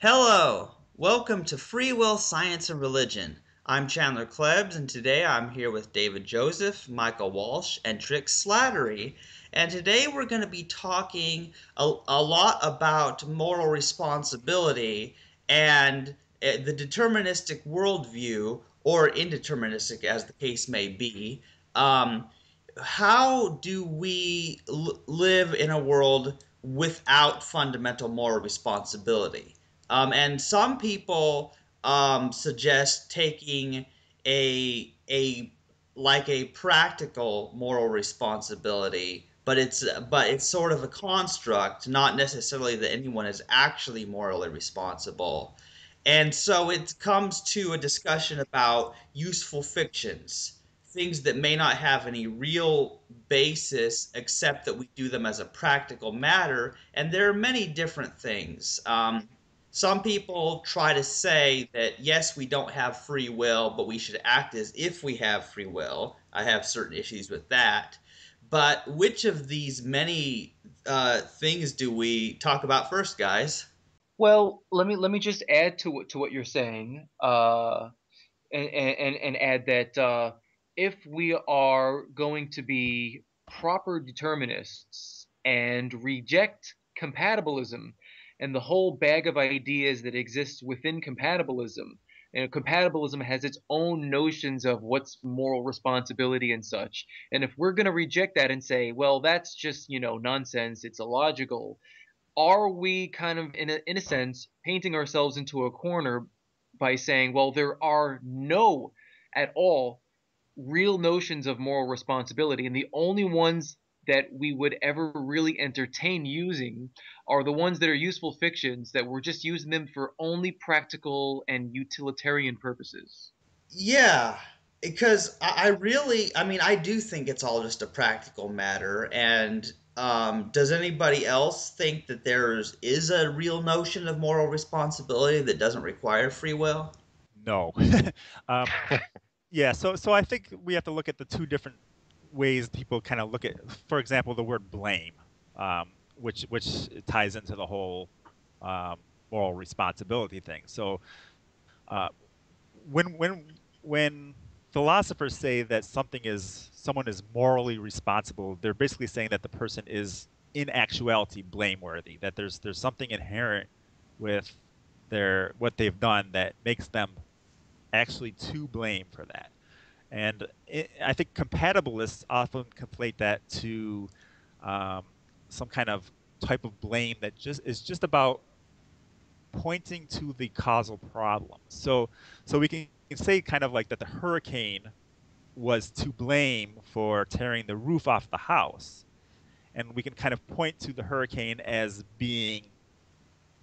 Hello, welcome to Free Will, Science, and Religion. I'm Chandler Klebs, and today I'm here with David Joseph, Michael Walsh, and Trick Slattery. And today we're going to be talking a lot about moral responsibility and the deterministic worldview, or indeterministic as the case may be. Um, how do we live in a world without fundamental moral responsibility? And some people suggest taking a like a practical moral responsibility, but it's sort of a construct, not necessarily that anyone is actually morally responsible. And so it comes to a discussion about useful fictions, things that may not have any real basis except that we do them as a practical matter. And there are many different things. Some people try to say that yes, we don't have free will, but we should act as if we have free will. I have certain issues with that. But which of these many things do we talk about first, guys? Well, let me just add to what you're saying, and add that if we are going to be proper determinists and reject compatibilism and the whole bag of ideas that exists within compatibilism, and compatibilism has its own notions of what's moral responsibility and such. And if we're going to reject that and say, well, that's just, nonsense, it's illogical, are we kind of in a sense painting ourselves into a corner by saying, well, there are no at all real notions of moral responsibility, and the only ones that we would ever really entertain using are the ones that are useful fictions, that we're just using them for only practical and utilitarian purposes? Yeah, because I really, I mean, I do think it's all just a practical matter. And does anybody else think that there is a real notion of moral responsibility that doesn't require free will? No. um, yeah, so I think we have to look at the two different ways people kind of look at, for example, the word blame, which ties into the whole moral responsibility thing. So uh, when philosophers say that someone is morally responsible, they're basically saying that the person is in actuality blameworthy, that there's something inherent with their what they've done that makes them actually to blame for that. And I think compatibilists often conflate that to um, some kind of type of blame that just is just about pointing to the causal problem. So we can say kind of like that the hurricane was to blame for tearing the roof off the house, and we can kind of point to the hurricane as being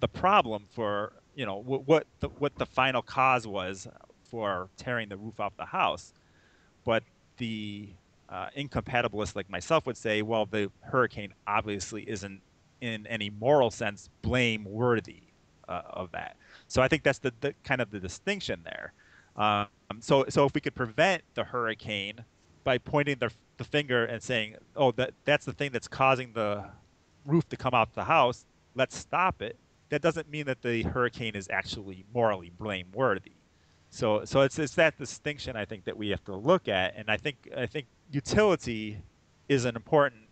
the problem for what the final cause was for tearing the roof off the house. But the incompatibilist like myself would say, well, the hurricane obviously isn't in any moral sense blameworthy of that. So I think that's the kind of the distinction there. So if we could prevent the hurricane by pointing the finger and saying, oh, that's the thing that's causing the roof to come off the house, let's stop it. That doesn't mean that the hurricane is actually morally blameworthy. So it's that distinction I think that we have to look at, and I think utility is an important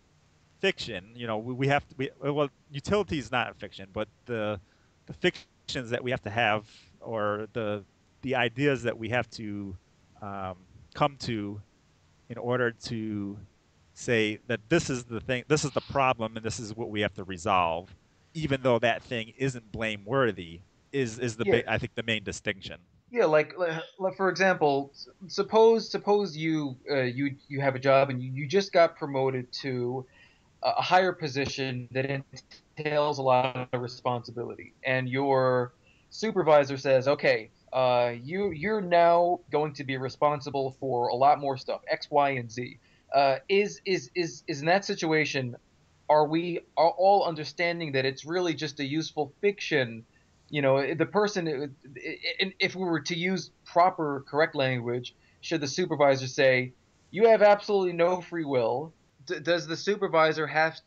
fiction. You know, we have to, well, utility is not a fiction, but the fictions that we have to have, or the ideas that we have to come to in order to say that this is the thing, this is the problem, and this is what we have to resolve, even though that thing isn't blameworthy, is Yeah, I think the main distinction. yeah. Like for example, suppose you have a job and you just got promoted to a higher position that entails a lot of responsibility, and your supervisor says, "Okay, you're now going to be responsible for a lot more stuff, X, Y, and Z." Is in that situation, are we are all understanding that it's really just a useful fiction? The person, if we were to use proper, correct language, should the supervisor say, "You have absolutely no free will"? Does the supervisor have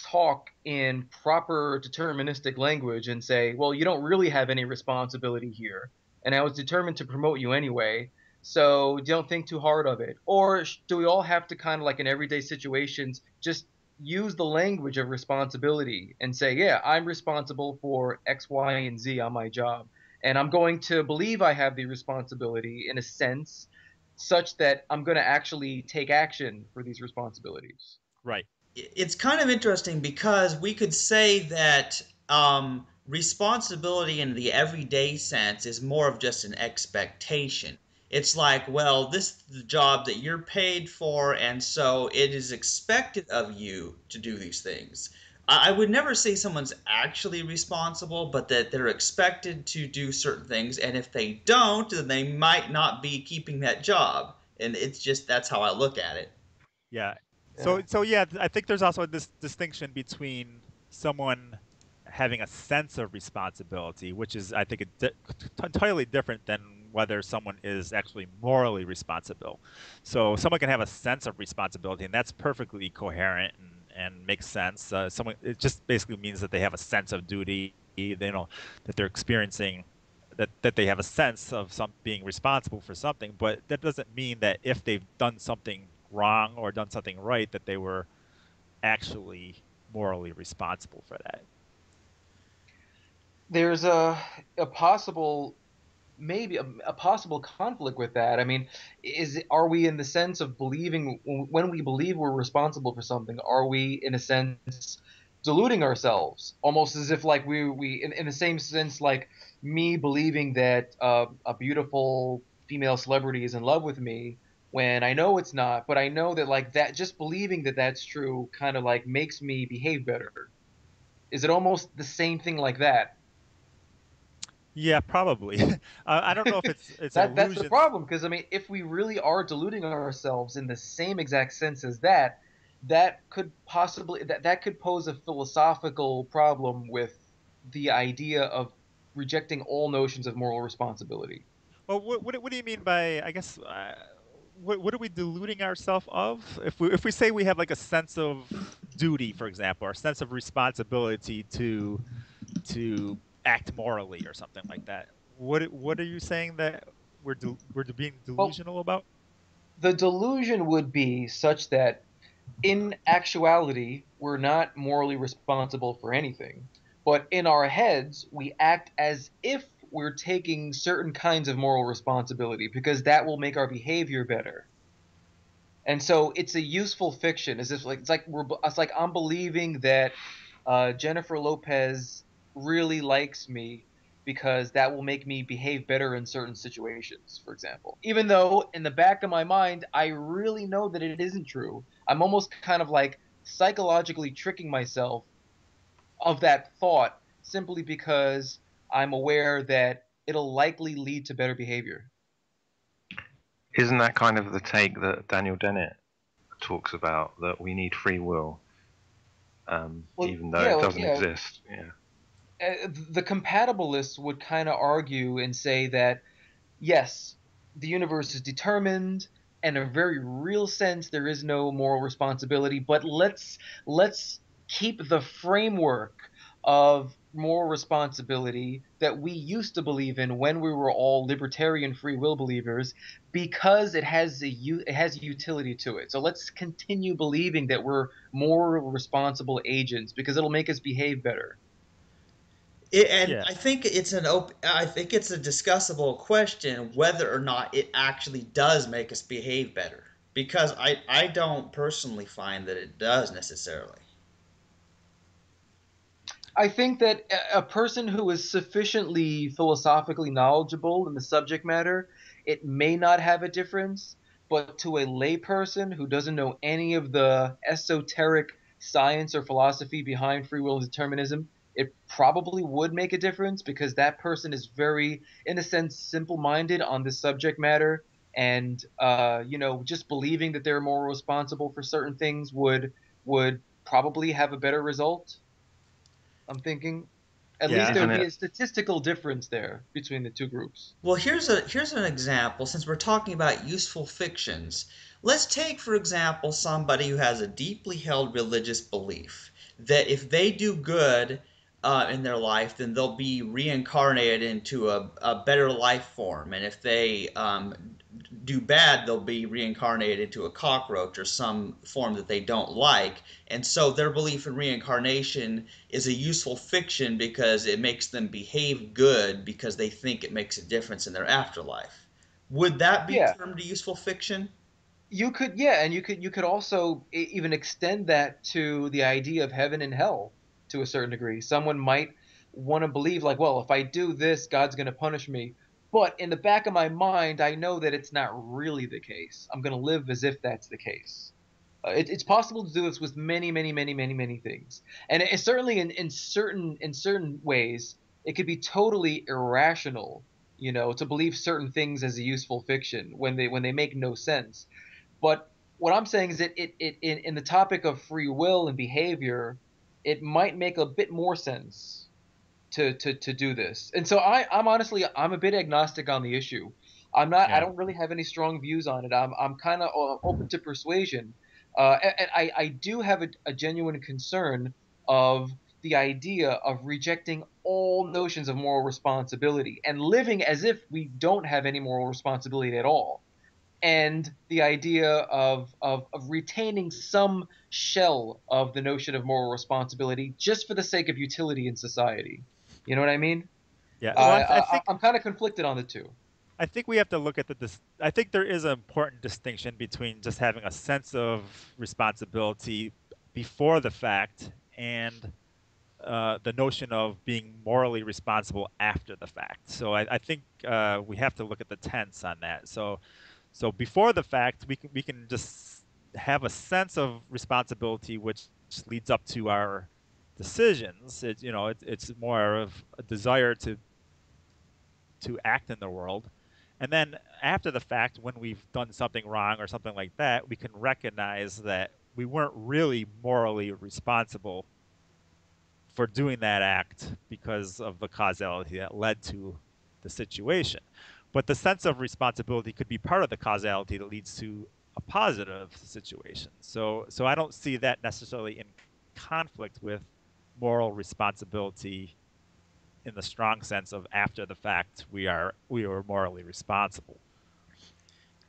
talk in proper deterministic language and say, well, you don't really have any responsibility here, and I was determined to promote you anyway, so don't think too hard of it? Or do we all have to kind of like in everyday situations just use the language of responsibility and say, yeah, I'm responsible for X, Y, and Z on my job, and I'm going to believe I have the responsibility in a sense such that I'm going to actually take action for these responsibilities. Right. It's kind of interesting because we could say that responsibility in the everyday sense is more of just an expectation. It's like, well, this is the job that you're paid for, and so it is expected of you to do these things. I would never say someone's actually responsible, but that they're expected to do certain things, and if they don't, then they might not be keeping that job. And it's just that's how I look at it. Yeah. Yeah. So yeah, I think there's also this distinction between someone having a sense of responsibility, which is, I think, entirely different than whether someone is actually morally responsible. So someone can have a sense of responsibility, and that's perfectly coherent and makes sense. Someone, it just basically means that they have a sense of duty, that they're experiencing, that they have a sense of some being responsible for something. But that doesn't mean that if they've done something wrong or done something right, that they were actually morally responsible for that. There's a possible maybe a possible conflict with that. I mean, are we in the sense of believing when we believe we're responsible for something, are we in a sense deluding ourselves, almost as if like we in the same sense like me believing that a beautiful female celebrity is in love with me when I know it's not, but I know that like that just believing that that's true kind of like makes me behave better. Is it almost the same thing like that? Yeah, probably. I don't know if it's an That's the illusion. problem because I mean, if we really are deluding ourselves in the same exact sense as that, that could possibly that could pose a philosophical problem with the idea of rejecting all notions of moral responsibility. Well, what do you mean by, I guess, what are we deluding ourselves of? If we say we have like a sense of duty, for example, or a sense of responsibility to act morally or something like that, what are you saying that we're being Well, delusional about? the delusion would be such that in actuality, we're not morally responsible for anything. But in our heads, we act as if we're taking certain kinds of moral responsibility because that will make our behavior better. And so it's a useful fiction, as if like it's like I'm believing that Jennifer Lopez really likes me because that will make me behave better in certain situations, for example. Even though in the back of my mind, I really know that it isn't true. I'm almost kind of like psychologically tricking myself of that thought simply because I'm aware that it'll likely lead to better behavior. Isn't that kind of the take that Daniel Dennett talks about, that we need free will, even though it doesn't Yeah. exist? Yeah. The compatibilists would kind of argue and say that yes, the universe is determined, and in a very real sense, there is no moral responsibility. But let's keep the framework of moral responsibility that we used to believe in when we were all libertarian free will believers, because it has utility to it. So let's continue believing that we're more responsible agents because it'll make us behave better. And Yeah. I think I think it's a discussable question whether or not it actually does make us behave better. Because I don't personally find that it does necessarily. I think that a person who is sufficiently philosophically knowledgeable in the subject matter, it may not have a difference, but to a layperson who doesn't know any of the esoteric science or philosophy behind free will and determinism, it probably would make a difference because that person is very, in a sense, simple-minded on this subject matter, and just believing that they're more responsible for certain things would probably have a better result. I'm thinking at least Yeah. there Isn't would be it? a statistical difference there between the two groups. Well, here's an example since we're talking about useful fictions. Let's take for example somebody who has a deeply held religious belief. that if they do good in their life, then they'll be reincarnated into a better life form. And if they do bad, they'll be reincarnated into a cockroach or some form that they don't like. And so their belief in reincarnation is a useful fiction because it makes them behave good because they think it makes a difference in their afterlife. Would that be Yeah, termed a useful fiction? you could, yeah, and you could also even extend that to the idea of heaven and hell to a certain degree. Someone might want to believe like, well, if I do this, God's going to punish me. But in the back of my mind, I know that it's not really the case. I'm going to live as if that's the case. It's possible to do this with many, many, many, many, many things, and certainly in certain ways, it could be totally irrational, to believe certain things as a useful fiction when they make no sense. But what I'm saying is that in the topic of free will and behavior, it might make a bit more sense to do this. And so I'm a bit agnostic on the issue. I Yeah. don't really have any strong views on it. I'm kind of open to persuasion. And I do have a genuine concern of the idea of rejecting all notions of moral responsibility and living as if we don't have any moral responsibility at all, and the idea of retaining some shell of the notion of moral responsibility just for the sake of utility in society. You know what I mean? Yeah. Well, I, I I think I'm kind of conflicted on the two. we have to look at I think there is an important distinction between just having a sense of responsibility before the fact and the notion of being morally responsible after the fact. So I think we have to look at the tense on that. So before the fact, we can just have a sense of responsibility, which leads up to our decisions. It's more of a desire to act in the world. And then after the fact, when we've done something wrong or something like that, we can recognize that we weren't really morally responsible for doing that act because of the causality that led to the situation. But the sense of responsibility could be part of the causality that leads to a positive situation. So I don't see that necessarily in conflict with moral responsibility in the strong sense of after the fact we are morally responsible.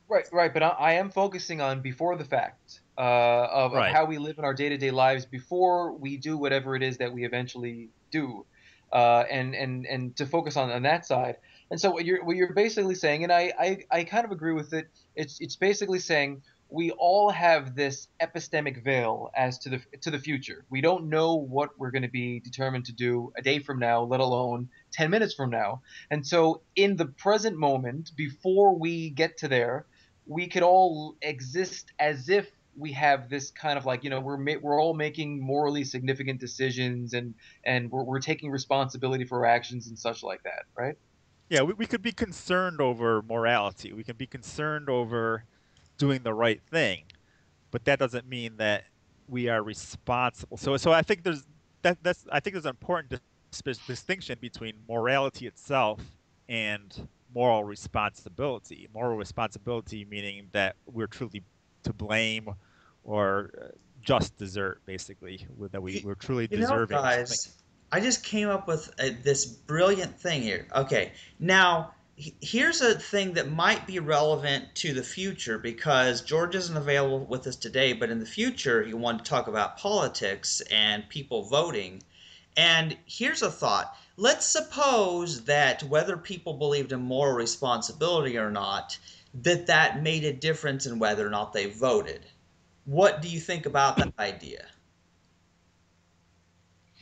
Right, right. But I am focusing on before the fact, of Right. how we live in our day-to-day lives before we do whatever it is that we eventually do, and to focus on that side. And so what you're basically saying, and I kind of agree with it. It's basically saying we all have this epistemic veil as to the future. We don't know what we're going to be determined to do a day from now, let alone 10 minutes from now. And so in the present moment, before we get to there, we could all exist as if we have this kind of like, we're all making morally significant decisions, and we're taking responsibility for our actions and such like that, right? Yeah, we could be concerned over morality. We can be concerned over doing the right thing, but that doesn't mean that we are responsible. So I think there's an important distinction between morality itself and moral responsibility. Moral responsibility meaning that we're truly to blame or just desert, basically, that You, we're truly you know, deserving of something. guys, I just came up with this brilliant thing here. Okay, now here's a thing that might be relevant to the future because George isn't available with us today, but in the future he wanted to talk about politics and people voting. And here's a thought. Let's suppose that whether people believed in moral responsibility or not, that made a difference in whether or not they voted. What do you think about that idea?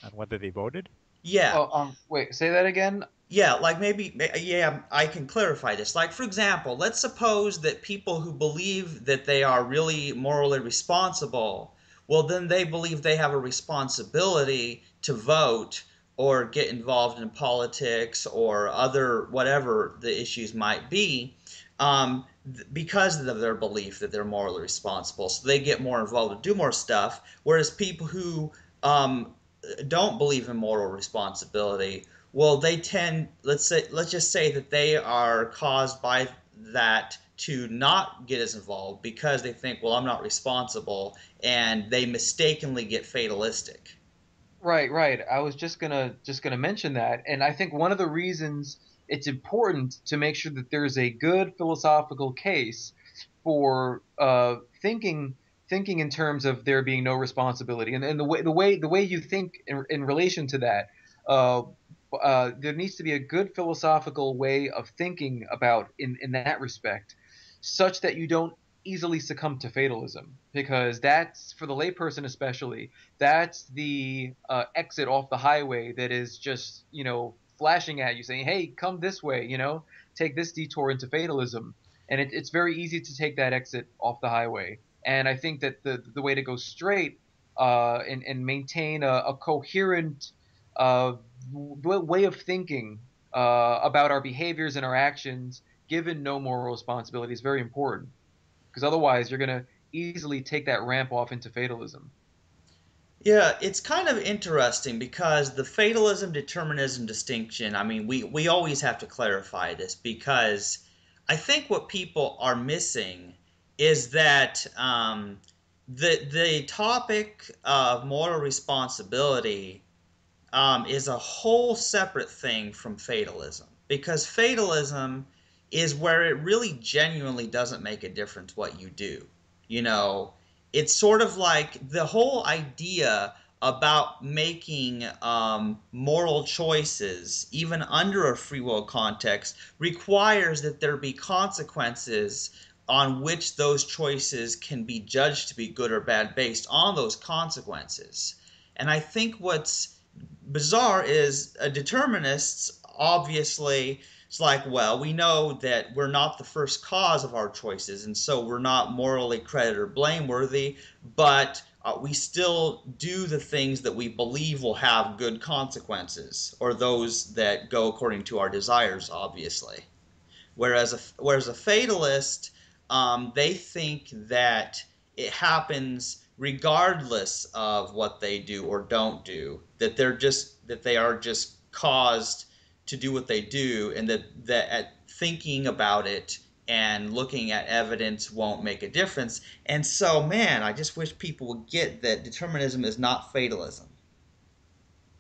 On whether they voted. Yeah, Oh, wait, say that again. yeah, like maybe, yeah, I can clarify this. Like, for example, let's suppose that people who believe that they are really morally responsible, well, then they believe they have a responsibility to vote or get involved in politics or other whatever the issues might be, because of their belief that they're morally responsible. So they get more involved and do more stuff. Whereas people who um, don't believe in moral responsibility, well, they tend, let's just say that they are caused by that to not get as involved because they think, well, I'm not responsible, and they mistakenly get fatalistic. Right. I was just gonna mention that, and I think one of the reasons it's important to make sure that there's a good philosophical case for thinking in terms of there being no responsibility, and the way you think in relation to that. Uh, there needs to be a good philosophical way of thinking about in that respect, such that you don't easily succumb to fatalism, because that's, for the layperson especially, that's the exit off the highway that is just, flashing at you saying, hey, come this way, take this detour into fatalism. And it's very easy to take that exit off the highway. And I think that the way to go straight and maintain a coherent uh, way of thinking about our behaviors and our actions, given no moral responsibility, is very important. Because otherwise, you're going to easily take that ramp off into fatalism. Yeah, it's kind of interesting because the fatalism determinism distinction, I mean, we always have to clarify this because I think what people are missing is that the topic of moral responsibility is a whole separate thing from fatalism because fatalism is where it really genuinely doesn't make a difference what you do. You know, it's sort of like the whole idea about making moral choices, even under a free will context, requires that there be consequences on which those choices can be judged to be good or bad based on those consequences. And I think what's bizarre is determinists obviously it's like, well, we know that we're not the first cause of our choices, and so we're not morally credit or blameworthy, but we still do the things that we believe will have good consequences, or those that go according to our desires, obviously. Whereas a fatalist, they think that it happens regardless of what they do or don't do. That they are just caused to do what they do, and that at thinking about it and looking at evidence won't make a difference. And so, man, I just wish people would get that determinism is not fatalism.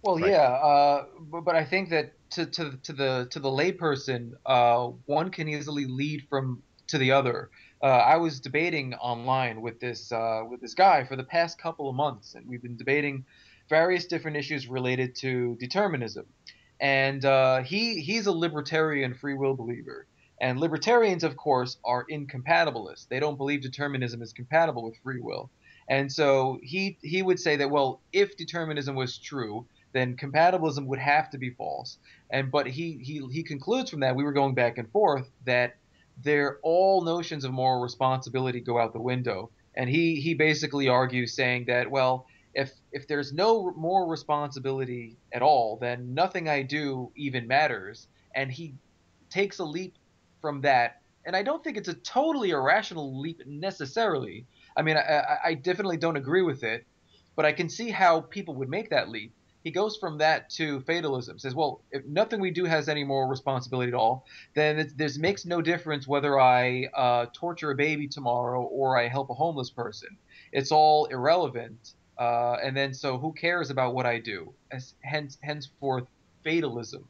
Well, Right. yeah, but I think that to the layperson, one can easily lead from to the other. I was debating online with this guy for the past couple of months, and we've been debating various different issues related to determinism. And he's a libertarian free will believer, and libertarians, of course, are incompatibilists. They don't believe determinism is compatible with free will. And so he would say that, well, if determinism was true, then compatibilism would have to be false. And but he concludes from that, we were going back and forth, that all notions of moral responsibility go out the window. And he basically argues, saying that, well, if there's no moral responsibility at all, then nothing I do even matters. And he takes a leap from that. And I don't think it's a totally irrational leap necessarily. I mean, I definitely don't agree with it, but I can see how people would make that leap. He goes from that to fatalism. Says, well, if nothing we do has any moral responsibility at all, then this makes no difference whether I torture a baby tomorrow or I help a homeless person. It's all irrelevant. And then, so who cares about what I do? Henceforth, fatalism.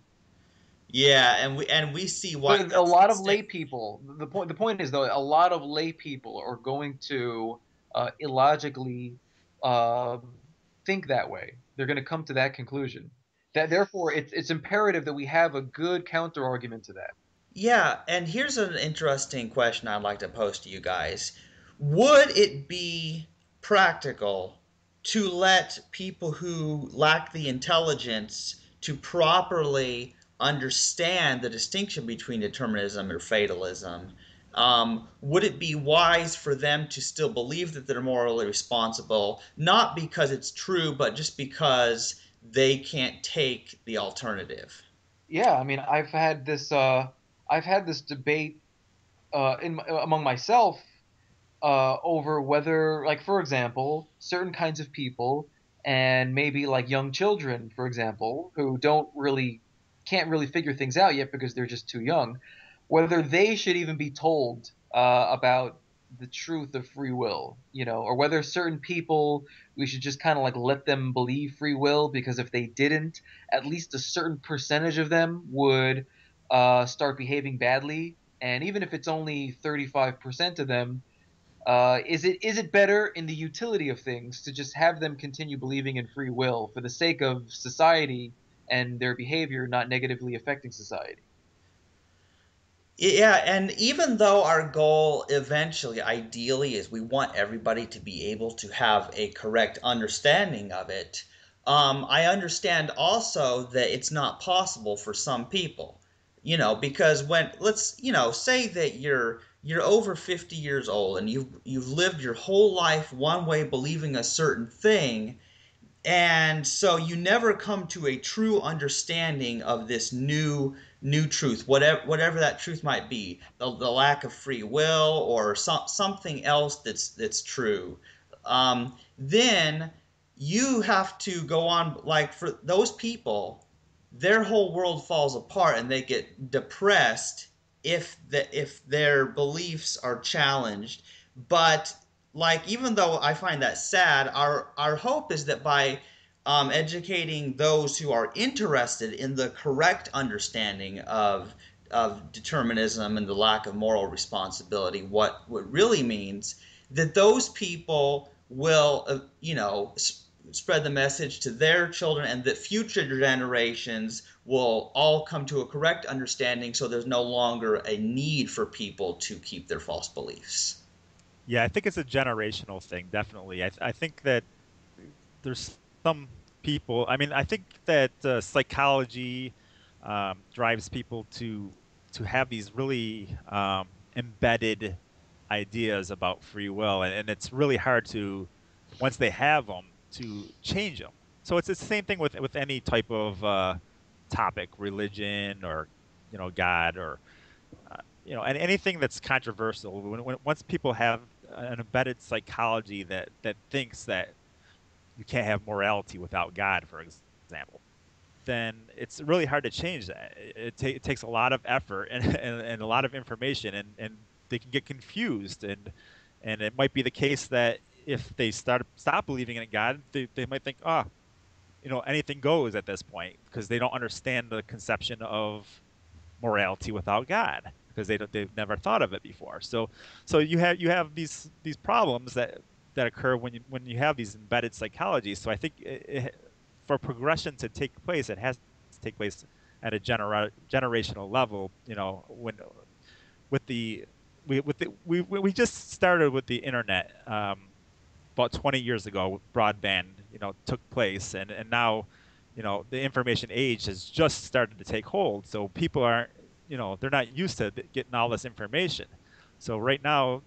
Yeah, and we see why But a that's lot of the lay people. The point is, though, a lot of lay people are going to illogically think that way. They're going to come to that conclusion. That therefore, it's imperative that we have a good counter argument to that. Yeah, and here's an interesting question I'd like to pose to you guys. Would it be practical to let people who lack the intelligence to properly understand the distinction between determinism or fatalism? Would it be wise for them to still believe that they're morally responsible, not because it's true, but just because they can't take the alternative? Yeah, I mean, I've had this debate among myself over whether, like, for example, certain kinds of people, and maybe like young children, for example, who can't really figure things out yet because they're just too young, whether they should even be told about the truth of free will, or whether certain people we should just kind of like let them believe free will, because if they didn't, at least a certain percentage of them would start behaving badly. And even if it's only 35% of them, is it better in the utility of things to just have them continue believing in free will for the sake of society and their behavior not negatively affecting society? Yeah, and even though our goal eventually, ideally, is we want everybody to be able to have a correct understanding of it, I understand also that it's not possible for some people. Because when let's, say that you're over 50 years old and you've lived your whole life one way believing a certain thing, and so you never come to a true understanding of this new truth, whatever that truth might be, the lack of free will or something else that's true. Then you have to go on, like, for those people, their whole world falls apart and they get depressed if their beliefs are challenged. But, like, even though I find that sad, our hope is that by educating those who are interested in the correct understanding of determinism and the lack of moral responsibility, what really means, that those people will, spread the message to their children, and that future generations will all come to a correct understanding, so there's no longer a need for people to keep their false beliefs. Yeah, I think it's a generational thing, definitely. I think that there's some people. I mean, I think that psychology drives people to have these really embedded ideas about free will, and it's really hard to, once they have them, to change them. So it's the same thing with any type of topic, religion or God or and anything that's controversial. Once people have an embedded psychology that thinks that you can't have morality without God, for example, then it's really hard to change that. It takes a lot of effort and a lot of information, and they can get confused, and it might be the case that if they stop believing in God, they might think, oh, anything goes at this point, because they don't understand the conception of morality without God, because they've never thought of it before. So you have these problems that occur when you have these embedded psychologies. So I think for progression to take place, it has to take place at a generational level. When with the we just started with the internet about 20 years ago. Broadband took place, and now the information age has just started to take hold. So people aren't they're not used to getting all this information. So right now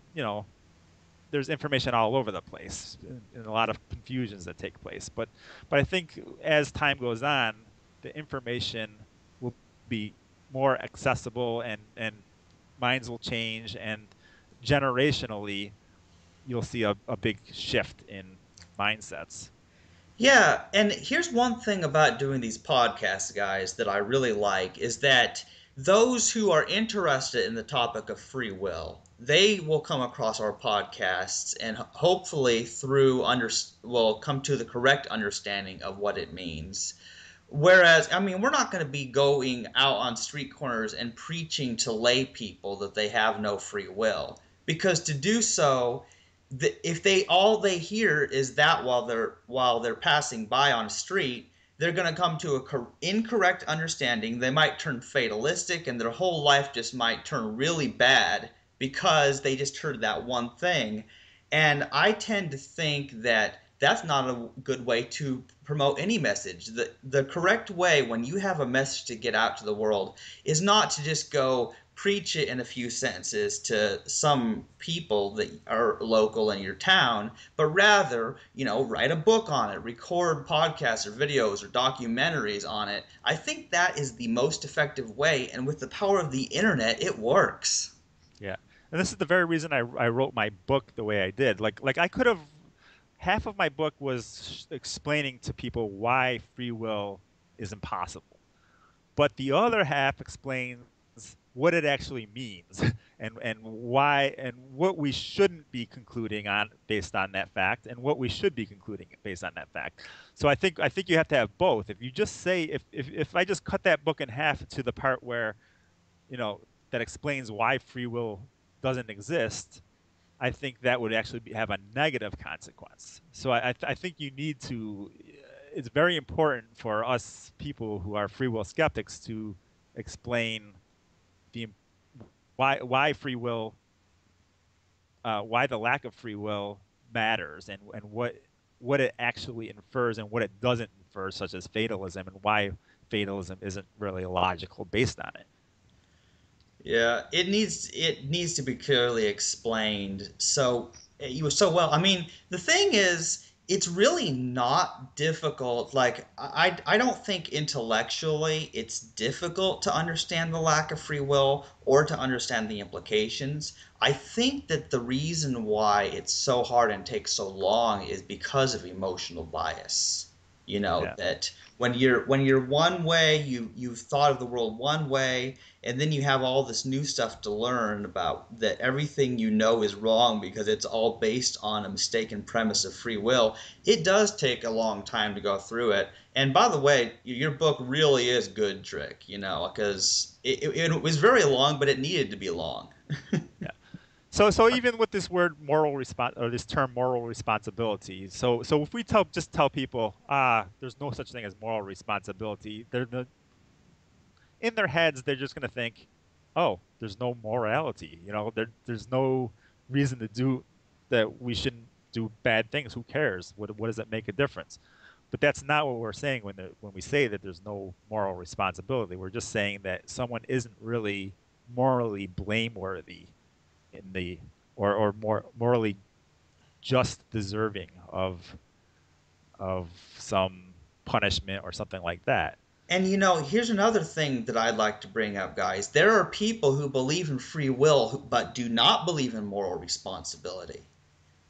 there's information all over the place, and a lot of confusions that take place. But I think as time goes on, the information will be more accessible, and minds will change, and generationally you'll see a big shift in mindsets. Yeah, and here's one thing about doing these podcasts, guys, that I really like, is that those who are interested in the topic of free will, they will come across our podcasts and hopefully will come to the correct understanding of what it means. Whereas, I mean, we're not going to be going out on street corners and preaching to lay people that they have no free will, because to do so, if they hear is that while they're passing by on a street, they're going to come to a incorrect understanding. They might turn fatalistic, and their whole life just might turn really bad because they just heard that one thing. And I tend to think that that's not a good way to promote any message. The correct way, when you have a message to get out to the world, is not to just go preach it in a few sentences to some people that are local in your town, but rather, write a book on it, record podcasts or videos or documentaries on it. I think that is the most effective way, and with the power of the internet, it works. Yeah, and this is the very reason I wrote my book the way I did. Like I could have, half of my book was explaining to people why free will is impossible, but the other half explains what it actually means. and why and what we shouldn't be concluding on based on that fact, and what we should be concluding based on that fact. So I think you have to have both. If you just say if I just cut that book in half to the part where, that explains why free will doesn't exist, I think that would actually have a negative consequence. So I think you need to. It's very important for us people who are free will skeptics to explain the why free will, why the lack of free will matters, and what it actually infers and what it doesn't infer, such as fatalism, and why fatalism isn't really logical based on it. Yeah, it needs to be clearly explained. So you were so well. I mean, the thing is, it's really not difficult. Like I don't think intellectually it's difficult to understand the lack of free will or to understand the implications. I think that the reason why it's so hard and takes so long is because of emotional bias. Yeah. That when you're one way, you've thought of the world one way, and then you have all this new stuff to learn about that everything you know is wrong because it's all based on a mistaken premise of free will. It does take a long time to go through it. And by the way, your book really is good, Trick, because it was very long, but it needed to be long. Yeah. So even with this word moral or this term moral responsibility, so if we just tell people, there's no such thing as moral responsibility, in their heads they're just going to think, oh, there's no morality. There's no reason to do that. We shouldn't do bad things. Who cares? What does it make a difference? But that's not what we're saying when we say that there's no moral responsibility. We're just saying that someone isn't really morally blameworthy in the or more morally just deserving of some punishment or something like that. And here's another thing that I'd like to bring up, guys. There are people who believe in free will but do not believe in moral responsibility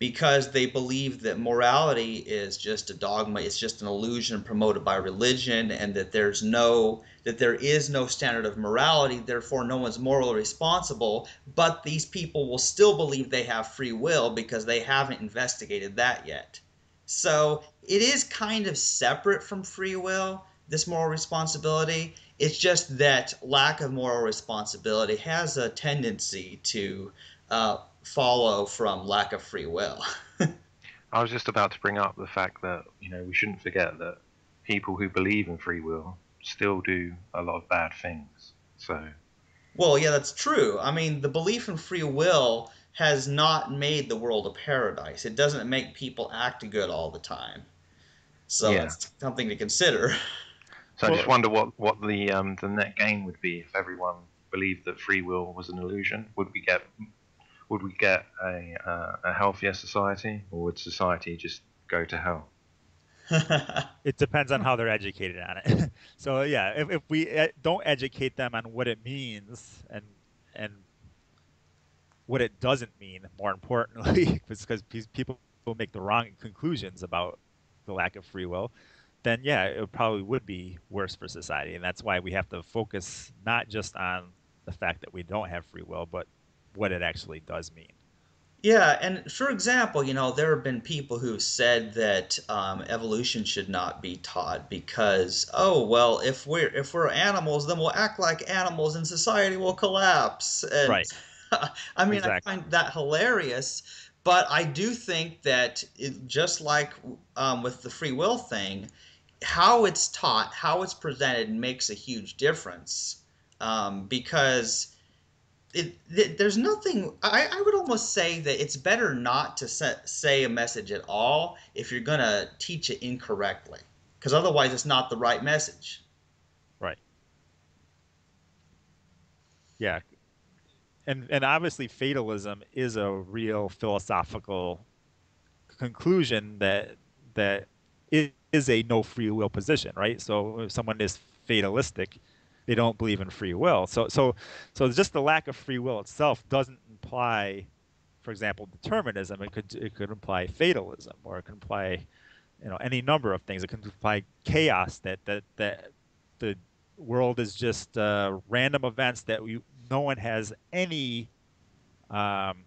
because they believe that morality is just a dogma, it's just an illusion promoted by religion, and that there is no standard of morality, therefore no one's morally responsible. But these people will still believe they have free will because they haven't investigated that yet. So it is kind of separate from free will, this moral responsibility. It's just that lack of moral responsibility has a tendency to follow from lack of free will. I was just about to bring up the fact that we shouldn't forget that people who believe in free will still do a lot of bad things. So, Well, yeah, that's true. I mean, the belief in free will has not made the world a paradise. It doesn't make people act good all the time. So yeah. that's something to consider. So I just Well, wonder what the net gain would be if everyone believed that free will was an illusion. Would we get a healthier society, or would society just go to hell? it depends on how they're educated on it. So yeah, if we don't educate them on what it means and what it doesn't mean, more importantly, because people make the wrong conclusions about the lack of free will, then yeah, it probably would be worse for society. And that's why we have to focus not just on the fact that we don't have free will, but what it actually does mean. Yeah, and for example, there have been people who've said that evolution should not be taught because, oh, well, if we're animals, then we'll act like animals and society will collapse. And Right. I mean, I Exactly. find that hilarious, but I do think that just like with the free will thing, how it's taught, how it's presented makes a huge difference, because there's nothing. I would almost say that it's better not to say a message at all if you're gonna teach it incorrectly, because otherwise it's not the right message. Right. Yeah. And obviously fatalism is a real philosophical conclusion that is a no free will position, right? So if someone is fatalistic, they don't believe in free will. So just the lack of free will itself doesn't imply, for example, determinism. It could imply fatalism, or it could imply any number of things. It could imply chaos, that the world is just random events that no one has any um,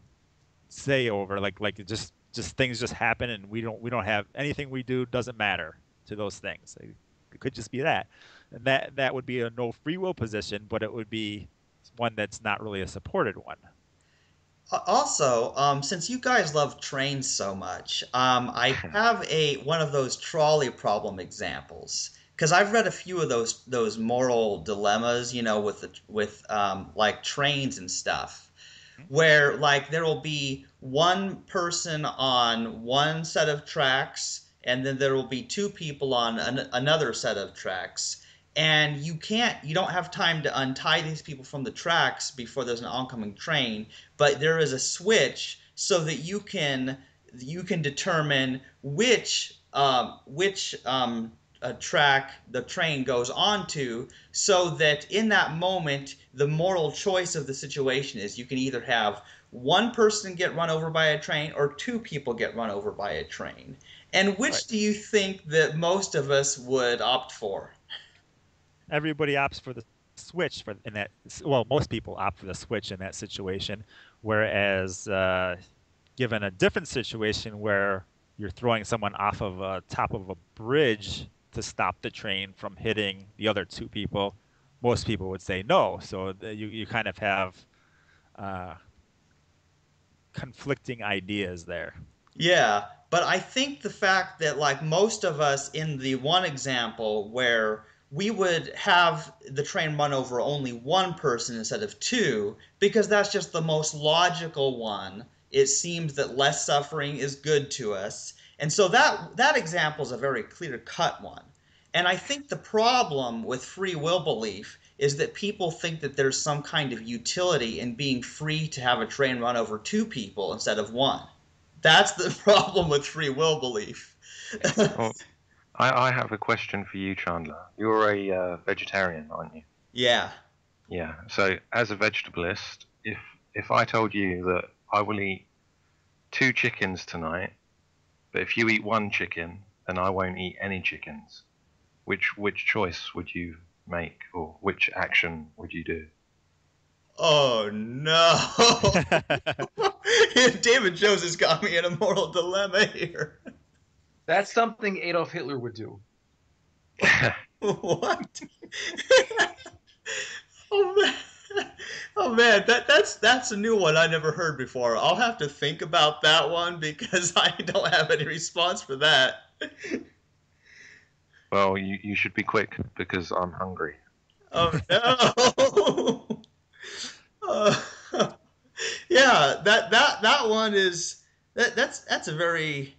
say over, like just things just happen, and we don't have anything we do doesn't matter to those things. It could just be that, and that would be a no free will position, but it would be one that's not really a supported one. Also, since you guys love trains so much, I have a one of those trolley problem examples because I've read a few of those moral dilemmas, with like trains and stuff, Mhm. where like there will be one person on one set of tracks and then there will be two people on another set of tracks, and you don't have time to untie these people from the tracks before there's an oncoming train, but there is a switch so that you can determine which track the train goes onto, so that in that moment the moral choice of the situation is you can either have one person get run over by a train or two people get run over by a train. And Right. which do you think that most of us would opt for? Everybody opts for the switch for in that. Well, most people opt for the switch in that situation, whereas given a different situation where you're throwing someone off of a top of a bridge to stop the train from hitting the other two people, most people would say no. So you kind of have uh, conflicting ideas there. Yeah, but I think the fact that like most of us in the one example where we would have the train run over only one person instead of two, because that's just the most logical one. It seems that less suffering is good to us. And so that example is a very clear-cut one. And I think the problem with free will belief is that people think that there's some kind of utility in being free to have a train run over two people instead of one. That's the problem with free will belief. Well, I have a question for you, Chandler. You're a vegetarian, aren't you? Yeah. Yeah. So, as a vegetalist, if I told you that I will eat two chickens tonight, but if you eat one chicken, then I won't eat any chickens, which choice would you make, or which action would you do? Oh no. David Jones has got me in a moral dilemma here. That's something Adolf Hitler would do. What? Oh man. Oh man, that's a new one I never heard before. I'll have to think about that one because I don't have any response for that. Well, you should be quick because I'm hungry. Oh no. Uh, yeah, that one is that's a very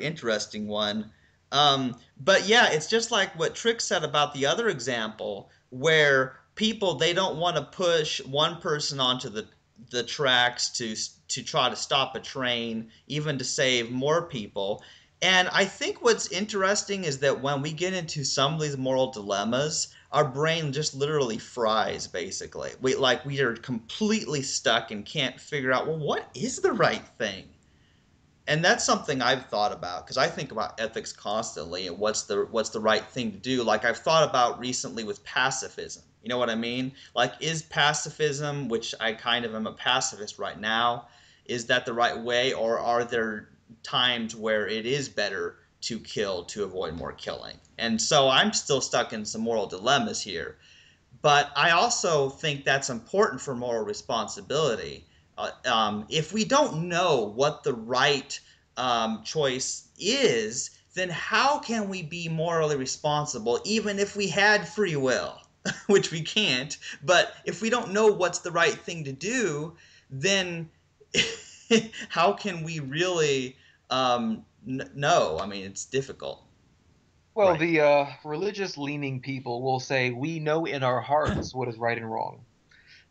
interesting one. But yeah, it's just like what Trick said about the other example, where people they don't want to push one person onto the tracks to try to stop a train, even to save more people. And I think what's interesting is that when we get into some of these moral dilemmas, our brain just literally fries basically. We are completely stuck and can't figure out, well, what is the right thing? And that's something I've thought about because I think about ethics constantly and what's the right thing to do. Like I've thought about recently with pacifism. You know what I mean? Like is pacifism, which I kind of am a pacifist right now, is that the right way, or are there times where it is better to kill to avoid more killing? And so I'm still stuck in some moral dilemmas here. But I also think that's important for moral responsibility. If we don't know what the right choice is, then how can we be morally responsible even if we had free will? Which we can't. But if we don't know what's the right thing to do, then how can we really know? I mean, it's difficult. Well, Right. the religious leaning people will say, we know in our hearts what is right and wrong.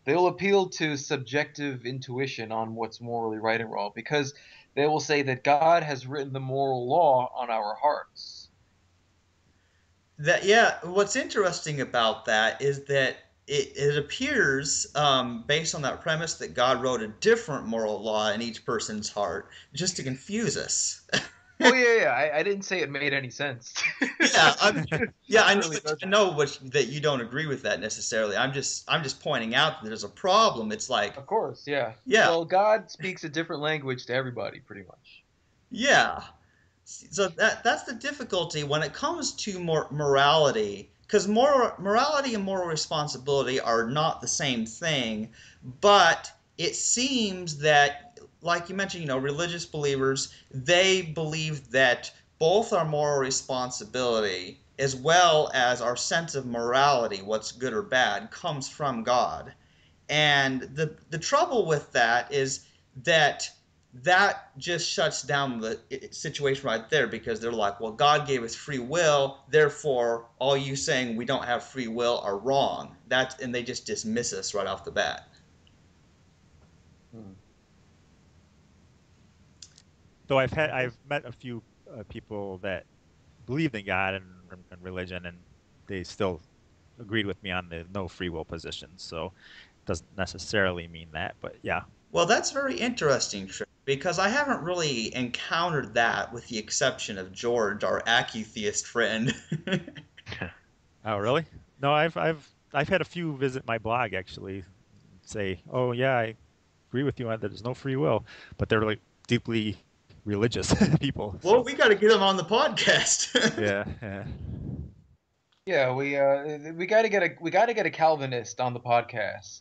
They'll appeal to subjective intuition on what's morally right and wrong because they will say that God has written the moral law on our hearts. That yeah, what's interesting about that is that it appears, based on that premise, that God wrote a different moral law in each person's heart just to confuse us. Oh yeah. I didn't say it made any sense. Yeah, yeah, It really I doesn't. know that you don't agree with that necessarily. I'm just pointing out that there's a problem. It's like, Of course, yeah. yeah, Well, God speaks a different language to everybody, pretty much. yeah. So that's the difficulty when it comes to morality, because morality and moral responsibility are not the same thing, but it seems that, like you mentioned, religious believers, they believe that both our moral responsibility as well as our sense of morality, what's good or bad, comes from God. And the trouble with that is that that just shuts down the situation right there, because they're like, well, God gave us free will, therefore all you saying we don't have free will are wrong. And they just dismiss us right off the bat. Hmm. So I guess. I've met a few people that believed in God and religion, and they still agreed with me on the no free will position. So it doesn't necessarily mean that, but yeah. Well, that's very interesting, Trick, because I haven't really encountered that, with the exception of George, our acutheist friend. Oh, really? No, I've had a few visit my blog actually, say, "Oh yeah, I agree with you on that there's no free will," but they're like deeply religious people. Well, So we got to get him on the podcast. yeah, yeah. Yeah, we got to get a Calvinist on the podcast.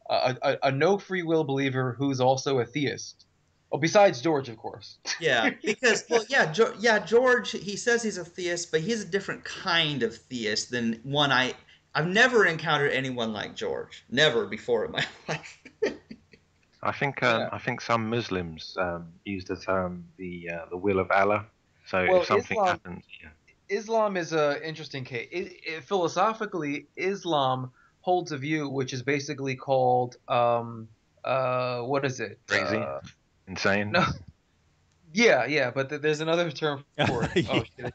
A no free will believer who's also a theist. Oh, besides George, of course. Yeah, because, well, yeah, yeah, George, he says he's a theist, but he's a different kind of theist than one I've never encountered anyone like George. Never before in my life. Yeah. I think some Muslims use the term the will of Allah. So if Well, something happens, yeah. Islam is a interesting case. Philosophically, Islam holds a view which is basically called what is it? Crazy, insane. No, yeah, but there's another term for it. Oh shit, Yeah. I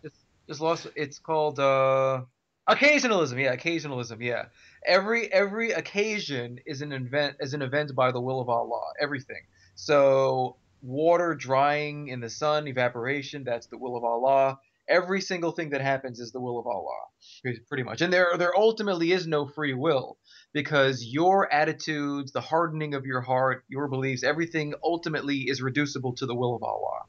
just lost. It's called occasionalism. Yeah, occasionalism. Yeah, every occasion is an event by the will of Allah. Everything. So water drying in the sun, evaporation, that's the will of Allah. Every single thing that happens is the will of Allah, pretty much. And there ultimately is no free will, because your attitudes, the hardening of your heart, your beliefs, everything ultimately is reducible to the will of Allah.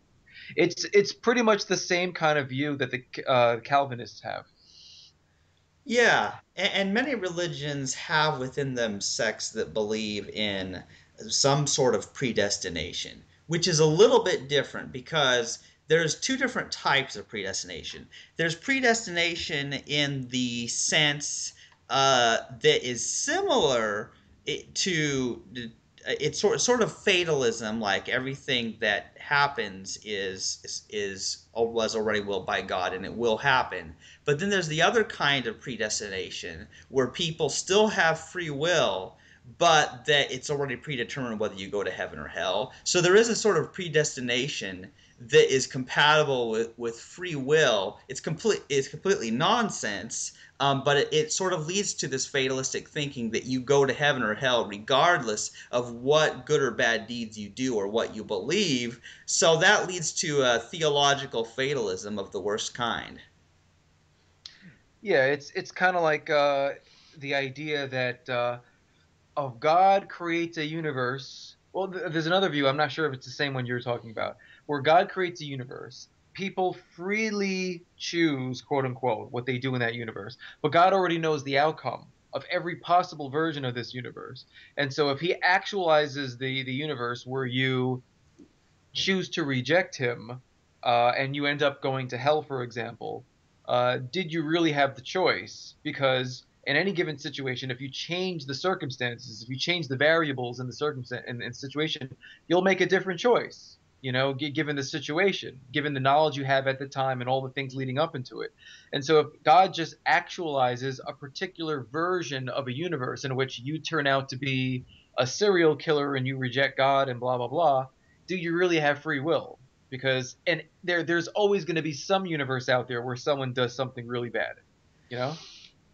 It's pretty much the same kind of view that the Calvinists have. Yeah, and many religions have within them sects that believe in some sort of predestination, which is a little bit different, because there's two different types of predestination. There's predestination in the sense that is similar to it's sort of fatalism, like everything that happens is was already willed by God and it will happen. But then there's the other kind of predestination where people still have free will, but that it's already predetermined whether you go to heaven or hell. So there is a sort of predestination that is compatible with free will. It's completely nonsense, but it sort of leads to this fatalistic thinking that you go to heaven or hell regardless of what good or bad deeds you do or what you believe. So that leads to a theological fatalism of the worst kind. Yeah, it's kind of like the idea that of God creates a universe. Well, there's another view. I'm not sure if it's the same one you're talking about, where God creates a universe. People freely choose, quote unquote, what they do in that universe, but God already knows the outcome of every possible version of this universe. And so, if He actualizes the universe where you choose to reject Him, and you end up going to hell, for example, did you really have the choice? Because in any given situation, if you change the circumstances, if you change the variables in the circumstance in situation, you'll make a different choice. You know, given the situation, given the knowledge you have at the time, and all the things leading up into it. And so, if God just actualizes a particular version of a universe in which you turn out to be a serial killer and you reject God and blah blah blah, do you really have free will? Because and there's always going to be some universe out there where someone does something really bad, you know?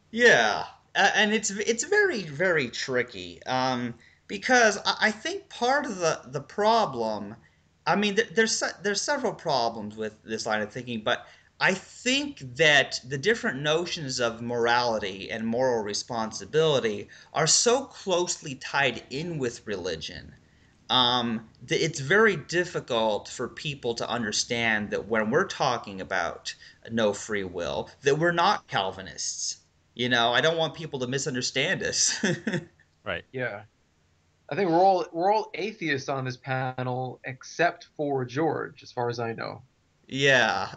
Yeah, and it's very tricky, because I think part of the problem I mean, there's several problems with this line of thinking, but I think that the different notions of morality and moral responsibility are so closely tied in with religion. It's very difficult for people to understand that when we're talking about no free will, that we're not Calvinists. I don't want people to misunderstand us. Right. Yeah. I think we're all atheists on this panel except for George, as far as I know. Yeah,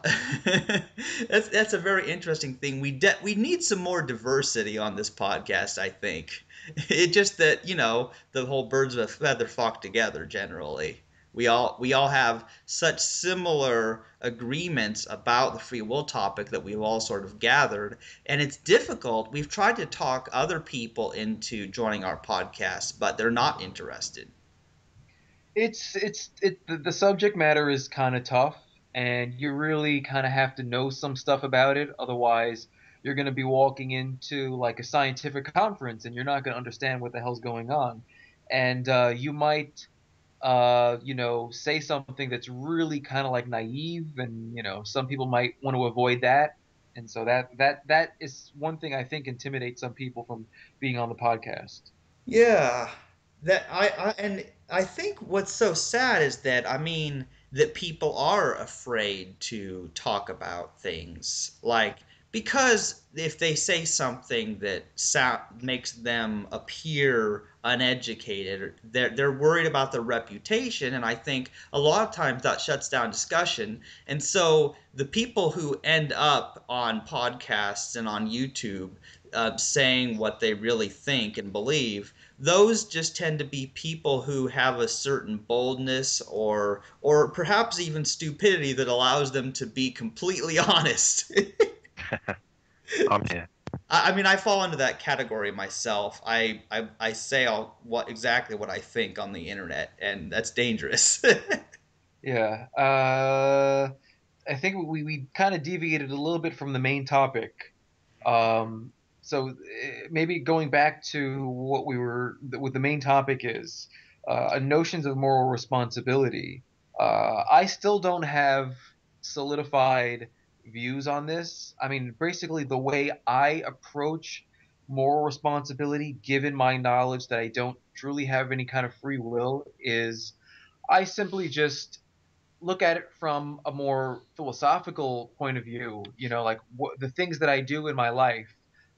that's a very interesting thing. We need some more diversity on this podcast, I think. It just that, the whole birds of a feather flock together generally. We all have such similar agreements about the free will topic that we've all sort of gathered, and it's difficult. We've tried to talk other people into joining our podcast, but they're not interested. The subject matter is kind of tough, and you really kind of have to know some stuff about it. Otherwise, you're going to be walking into like a scientific conference, and you're not going to understand what the hell's going on. And you might, say something that's really kind of like naive, and some people might want to avoid that. And so that is one thing I think intimidates some people from being on the podcast. Yeah, that and I think what's so sad is that I mean that people are afraid to talk about things like because if they say something that makes them appear uneducated, they're worried about their reputation, and I think a lot of times that shuts down discussion. And so the people who end up on podcasts and on YouTube saying what they really think and believe, those just tend to be people who have a certain boldness or perhaps even stupidity that allows them to be completely honest. I'm here. I mean, I fall into that category myself. I say exactly what I think on the internet, and that's dangerous. Yeah. I think we kind of deviated a little bit from the main topic. Um, so maybe going back to what the main topic is, notions of moral responsibility. I still don't have solidified views on this. I mean, basically, the way I approach moral responsibility, given my knowledge that I don't truly have any kind of free will, is I simply just look at it from a more philosophical point of view, like the things that I do in my life.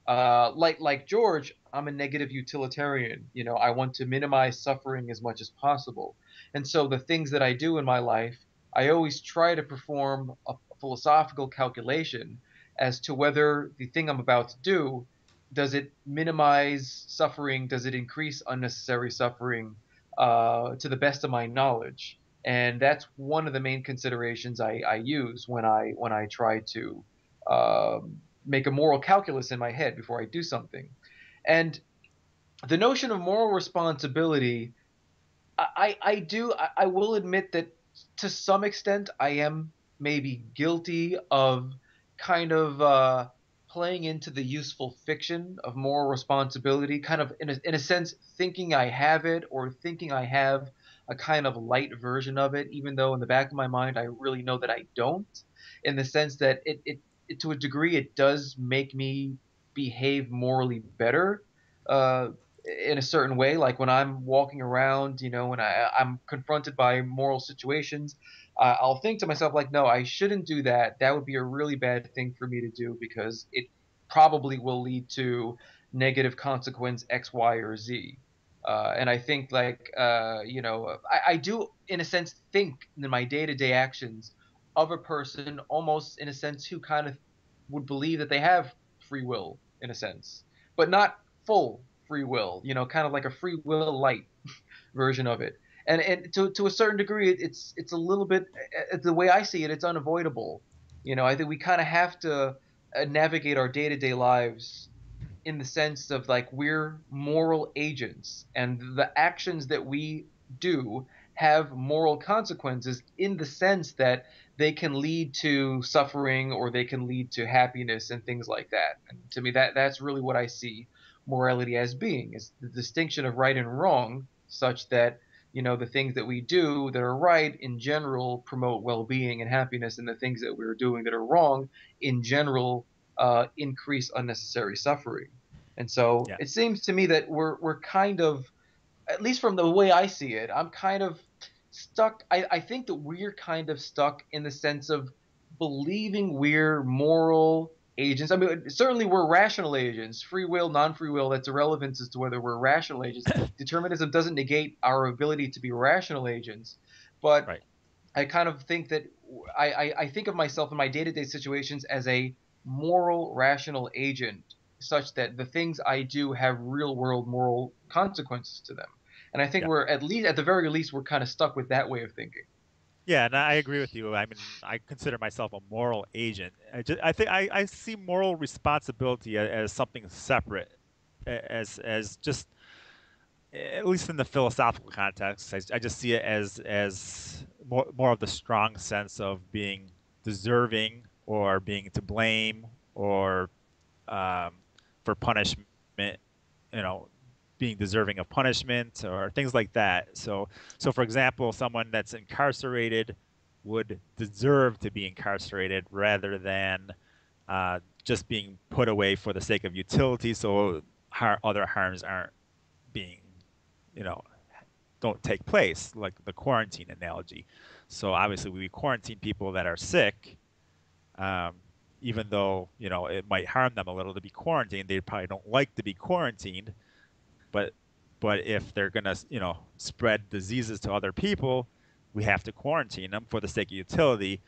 Like George, I'm a negative utilitarian. I want to minimize suffering as much as possible. And so the things that I do in my life, I always try to perform a philosophical calculation as to whether the thing I'm about to do, does it minimize suffering? Does it increase unnecessary suffering to the best of my knowledge? And that's one of the main considerations I use when I try to make a moral calculus in my head before I do something. And the notion of moral responsibility, I will admit that to some extent I am maybe guilty of kind of playing into the useful fiction of moral responsibility, kind of in a sense thinking I have it or thinking I have a kind of light version of it, even though in the back of my mind I really know that I don't, in the sense that it to a degree it does make me behave morally better. Uh, in a certain way. Like when I'm walking around, when I'm confronted by moral situations, I'll think to myself, like, no, I shouldn't do that. That would be a really bad thing for me to do because it probably will lead to negative consequence X, Y, or Z. And I think, like, I do, in a sense, think in my day to day actions of a person almost in a sense who kind of would believe that they have free will, in a sense, but not full free will, kind of like a free will light version of it. And to a certain degree, it's a little bit the way I see it, it's unavoidable. I think we kind of have to navigate our day to day lives in the sense of like we're moral agents and the actions that we do have moral consequences in the sense that they can lead to suffering or they can lead to happiness and things like that. And to me that's really what I see morality as being is the distinction of right and wrong such that the things that we do that are right in general promote well-being and happiness, and the things that we're doing that are wrong in general increase unnecessary suffering. And so Yeah. it seems to me that we're kind of, at least from the way I see it, I'm kind of stuck. I think that we're kind of stuck in the sense of believing we're moral agents. I mean, certainly we're rational agents. Free will, non-free will, that's irrelevant as to whether we're rational agents. Determinism doesn't negate our ability to be rational agents. But Right. I kind of think that I think of myself in my day-to-day situations as a moral, rational agent, such that the things I do have real-world moral consequences to them. And I think Yeah. we're, at the very least, we're kind of stuck with that way of thinking. Yeah, and I agree with you. I mean, I consider myself a moral agent. I think I see moral responsibility as something separate, as just at least in the philosophical context. I just see it as more of the strong sense of being deserving or being to blame or um, for punishment, you know, being deserving of punishment or things like that. So for example, someone that's incarcerated would deserve to be incarcerated rather than just being put away for the sake of utility, so other harms aren't being, you know, don't take place, like the quarantine analogy. So obviously, we quarantine people that are sick, um, even though it might harm them a little to be quarantined. They probably don't like to be quarantined, but if they're gonna spread diseases to other people, we have to quarantine them for the sake of utility.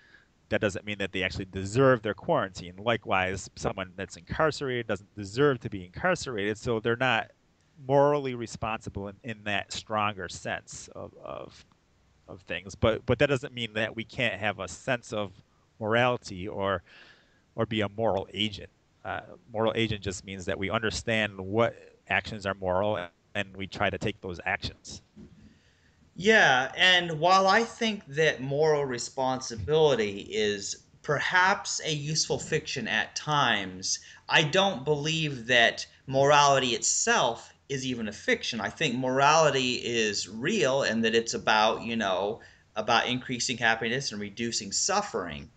That doesn't mean that they actually deserve their quarantine. Likewise, someone that's incarcerated doesn't deserve to be incarcerated, so they're not morally responsible in that stronger sense of things. But that doesn't mean that we can't have a sense of morality or be a moral agent. Moral agent just means that we understand what actions are moral and we try to take those actions. Yeah, and while I think that moral responsibility is perhaps a useful fiction at times, I don't believe that morality itself is even a fiction. I think morality is real and that it's about, about increasing happiness and reducing suffering.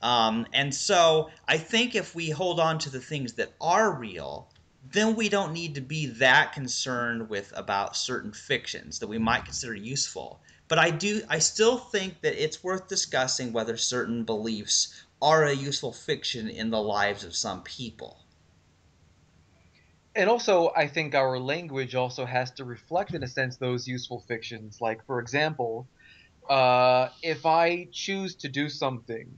And so I think if we hold on to the things that are real, then we don't need to be that concerned with about certain fictions that we might consider useful. But I still think that it's worth discussing whether certain beliefs are a useful fiction in the lives of some people. And also, I think our language also has to reflect, in a sense, those useful fictions. Like, for example, if I choose to do something,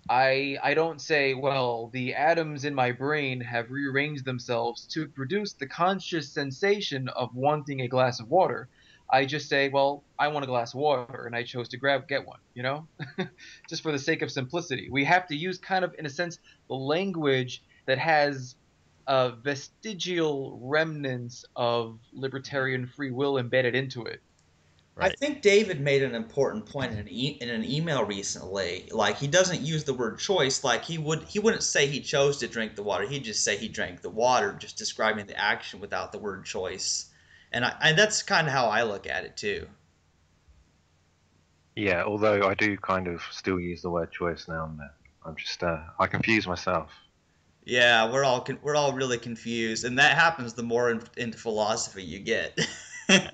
I don't say, well, the atoms in my brain have rearranged themselves to produce the conscious sensation of wanting a glass of water. I just say, well, I want a glass of water, and I chose to get one, just for the sake of simplicity. We have to use kind of, in a sense, the language that has vestigial remnants of libertarian free will embedded into it. I Right. think David made an important point in an email recently. Like he doesn't use the word choice. Like he wouldn't say he chose to drink the water. He'd just say he drank the water, just describing the action without the word choice. And that's kind of how I look at it too. Yeah, although I do kind of still use the word choice now and then. I'm just I confuse myself. Yeah, we're all really confused, and that happens the more into philosophy you get. Yeah.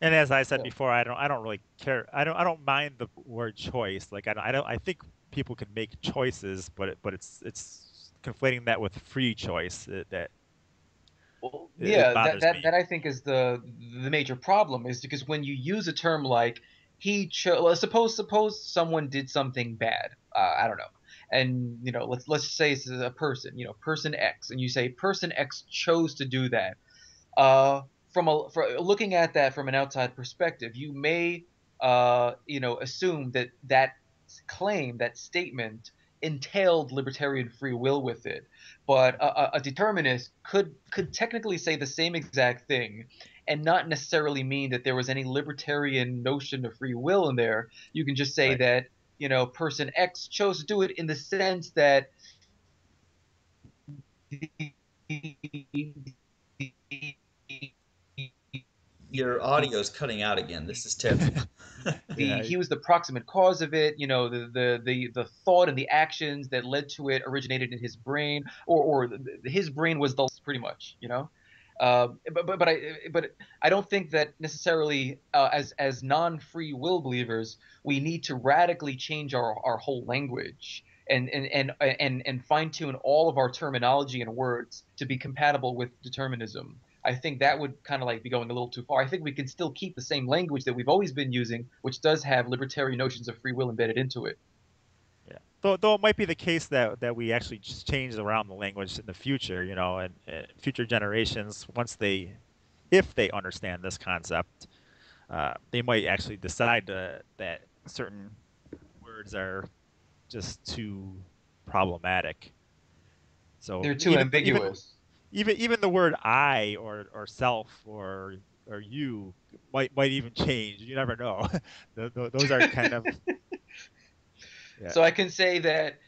And as I said before, I don't really care. I don't mind the word choice. Like I think people can make choices, but it's conflating that with free choice that Well, it yeah, that, bothers that me. that I think is the major problem, is because when you use a term like he chose, well, suppose someone did something bad, I don't know, and let's say it's a person, person X, and you say person X chose to do that. Uh, for looking at that from an outside perspective, you may assume that claim, that statement, entailed libertarian free will with it. But a determinist could technically say the same exact thing and not necessarily mean that there was any libertarian notion of free will in there. You can just say Right. that person X chose to do it in the sense that the Your audio's cutting out again. This is terrible. Yeah. He was the proximate cause of it. You know, the thought and the actions that led to it originated in his brain, his brain was the pretty much. You know, but I don't think that necessarily as non-free will believers we need to radically change our whole language and fine tune all of our terminology and words to be compatible with determinism. I think that would kind of like be going a little too far. I think we can still keep the same language that we've always been using, which does have libertarian notions of free will embedded into it. Yeah. Though it might be the case that we actually just change around the language in the future, and future generations, if they understand this concept, they might actually decide that certain words are just too problematic. So They're too ambiguous. even the word I or self or you might even change. You never know. Those are kind of yeah. So I can say that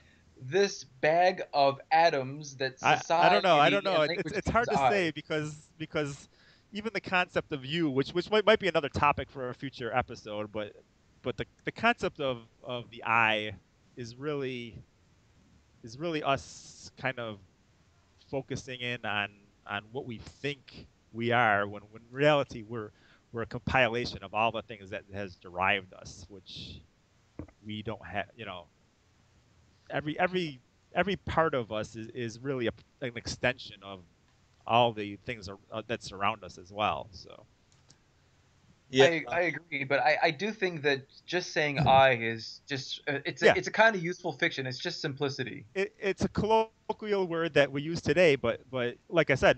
this bag of atoms that I don't know. I society don't know. and It's language it's is hard to I. say because even the concept of you, which might be another topic for a future episode, but the concept of the I is really us kind of focusing in on what we think we are when in reality we're a compilation of all the things that has derived us, which we don't have. Every every every part of us is really an extension of all the things that surround us as well. So Yeah. I agree, but I do think that just saying I is just yeah, it's a kind of useful fiction. It's just simplicity. it's a colloquial word that we use today, but like I said,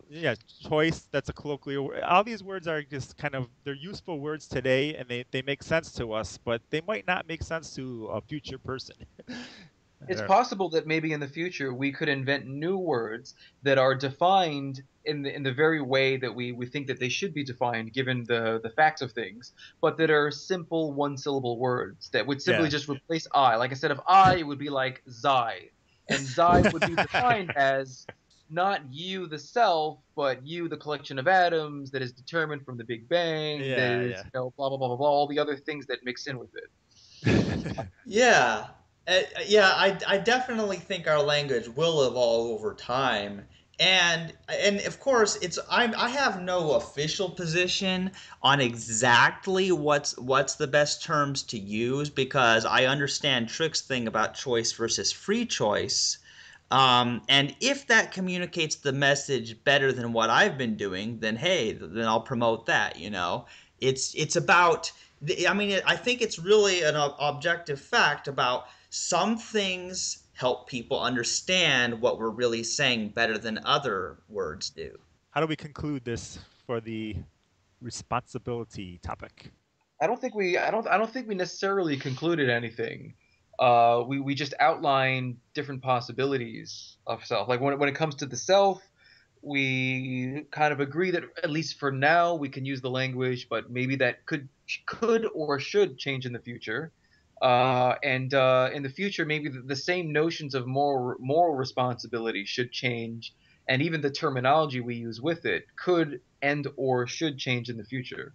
yeah, choice, that's a colloquial word. All these words are just kind of, they're useful words today, and they make sense to us, but they might not make sense to a future person. I It's don't know. possible that maybe in the future we could invent new words that are defined in the very way that we think that they should be defined given the facts of things, but that are simple one syllable words that would simply Yeah. just replace I. Like instead of I, it would be like Zai. And Zai would be defined as not you the self, but you the collection of atoms that is determined from the Big Bang, that Yeah, is, yeah. blah blah blah blah blah, all the other things that mix in with it. Yeah. Yeah, I definitely think our language will evolve over time. And of course, I have no official position on exactly what's the best terms to use because I understand Trick's thing about choice versus free choice. And if that communicates the message better than what I've been doing, then hey, then I'll promote that, you know. It's about I mean, I think it's really an objective fact about some things help people understand what we're really saying better than other words do. How do we conclude this for the responsibility topic? I don't think we necessarily concluded anything. We just outlined different possibilities of self. Like when it comes to the self, we kind of agree that at least for now we can use the language, but maybe that could or should change in the future. And in the future, maybe the same notions of moral responsibility should change, and even the terminology we use with it could and or should change in the future.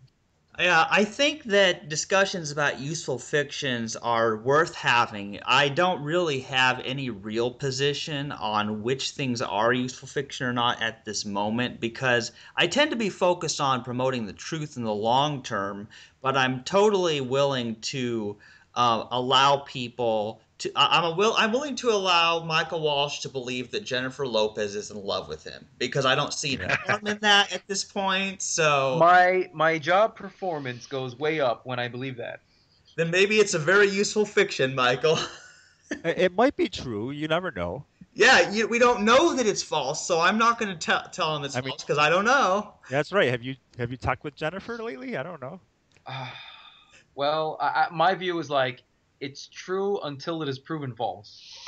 Yeah, I think that discussions about useful fictions are worth having. I don't really have any real position on which things are useful fiction or not at this moment because I tend to be focused on promoting the truth in the long term, but I'm totally willing to allow people to. I'm willing to allow Michael Walsh to believe that Jennifer Lopez is in love with him because I don't see any harm in that at this point. So My job performance goes way up when I believe that. then maybe it's a very useful fiction, Michael. It might be true. You never know. Yeah, we don't know that it's false, so I'm not going to tell him it's I mean, false because I don't know. that's right. Have you talked with Jennifer lately? I don't know. Well, my view is like it's true until it is proven false.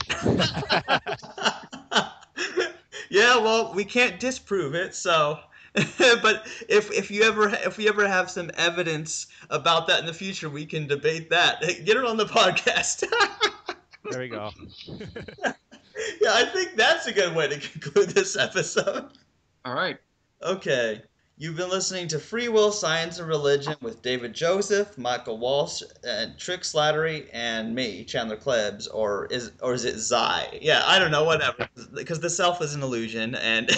Yeah, well, we can't disprove it, so. But if we ever have some evidence about that in the future, we can debate that. Hey, get it on the podcast. There we go. Yeah, I think that's a good way to conclude this episode. All right. Okay. You've been listening to Free Will, Science, and Religion with David Joseph, Michael Walsh, and Trick Slattery, and me, Chandler Klebs, or is it Zai? Yeah, I don't know, whatever, because the self is an illusion. And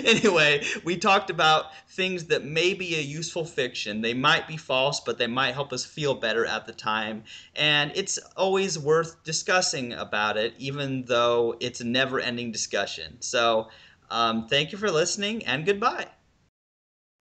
anyway, we talked about things that may be a useful fiction. They might be false, but they might help us feel better at the time. And it's always worth discussing about it, even though it's a never-ending discussion. So, thank you for listening, and goodbye.